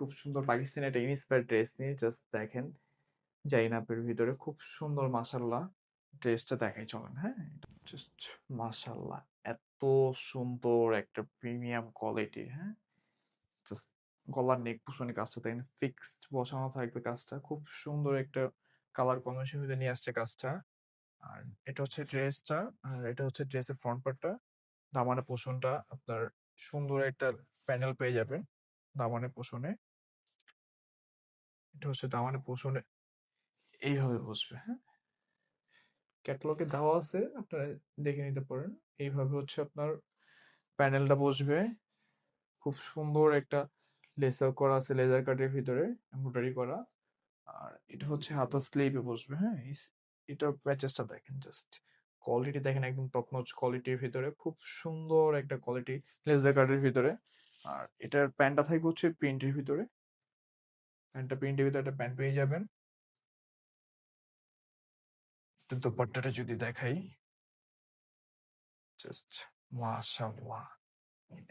খুব সুন্দর পাকিস্তানি একটা ইন্সপায়ার্ড ড্রেস নিয়ে জাস্ট দেখেন। জাইনাপের ভিতরে খুব সুন্দর মাশাআল্লাহ। ড্রেসটা দেখাই চলেন, হ্যাঁ? জাস্ট মাশাআল্লাহ। এত সুন্দর একটা প্রিমিয়াম কোয়ালিটি, হ্যাঁ? জাস্ট গলার নেক পোর্শনে কাজটা দেখেন ফিক্সড বসানো থাকবে কাজটা। খুব সুন্দর একটা কালার কম্বিনেশন ভিতরে নিয়ে আসছে কাজটা। আর এটা হচ্ছে ড্রেসটা, আর এটা হচ্ছে ড্রেসের ফ্রন্ট পার্টটা। দামানের পোর্শনটা আপনার সুন্দর একটা প্যানেল পেয়ে যাবেন দামানের পোর্শনে। এটা হচ্ছে দামানের পোর্শনে এইভাবে বসবে, হ্যাঁ? ক্যাটালগে দেওয়া আছে, আপনারা দেখে নিতে পারেন। এইভাবে হচ্ছে আপনার প্যানেলটা বসবে। খুব সুন্দর একটা লেসাও করা আছে লেজার কাটের ভিতরে, এমব্রয়ডারি করা। আর এটা হচ্ছে হাতার স্লিভে বসবে, হ্যাঁ? এটার প্যাচেসটা দেখেন জাস্ট। কোয়ালিটি দেখেন একদম টপ নচ কোয়ালিটির ভিতরে। খুব সুন্দর একটা কোয়ালিটি লেজার কাটের ভিতরে। আর এটার প্যান্টটা থাকবে হচ্ছে প্রিন্টের ভিতরে। প্রিন্টের ভিতরে একটা প্যান্ট পেয়ে যাবেন। তো দোপাট্টাটা যদি দেখাই, জাস্ট মাশাআল্লাহ!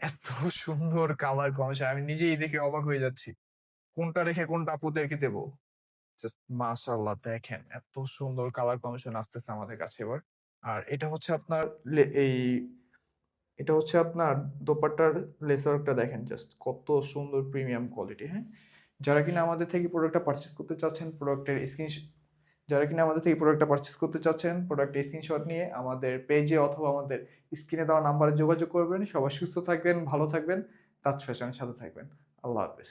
এত সুন্দর কালার কম্বিনেশন আমি নিজেই দেখে অবাক হয়ে যাচ্ছি। কোনটা রেখে কোনটা আপুদেরকে দেব? জাস্ট মাশাআল্লাহ দেখেন এত সুন্দর কালার কম্বিনেশন আসতেছে আমাদের কাছে এবার। আর এটা হচ্ছে আপনার এটা হচ্ছে আপনার দোপাট্টার লেস ওয়ার্কটা দেখেন জাস্ট কত সুন্দর প্রিমিয়াম কোয়ালিটি, হ্যাঁ? যারা কিনা আমাদের থেকে প্রোডাক্টটা পারচেজ করতে চাচ্ছেন, যারা কিনা আমাদের থেকে প্রোডাক্টটা পারচেজ করতে চাচ্ছেন, প্রোডাক্টের স্ক্রিনশট নিয়ে আমাদের পেজে অথবা আমাদের স্ক্রিনে দেওয়া নাম্বারে যোগাযোগ করবেন। সবাই সুস্থ থাকবেন, ভালো থাকবেন, তাজ ফ্যাশনের সাথে থাকবেন। আল্লাহ হাফেজ।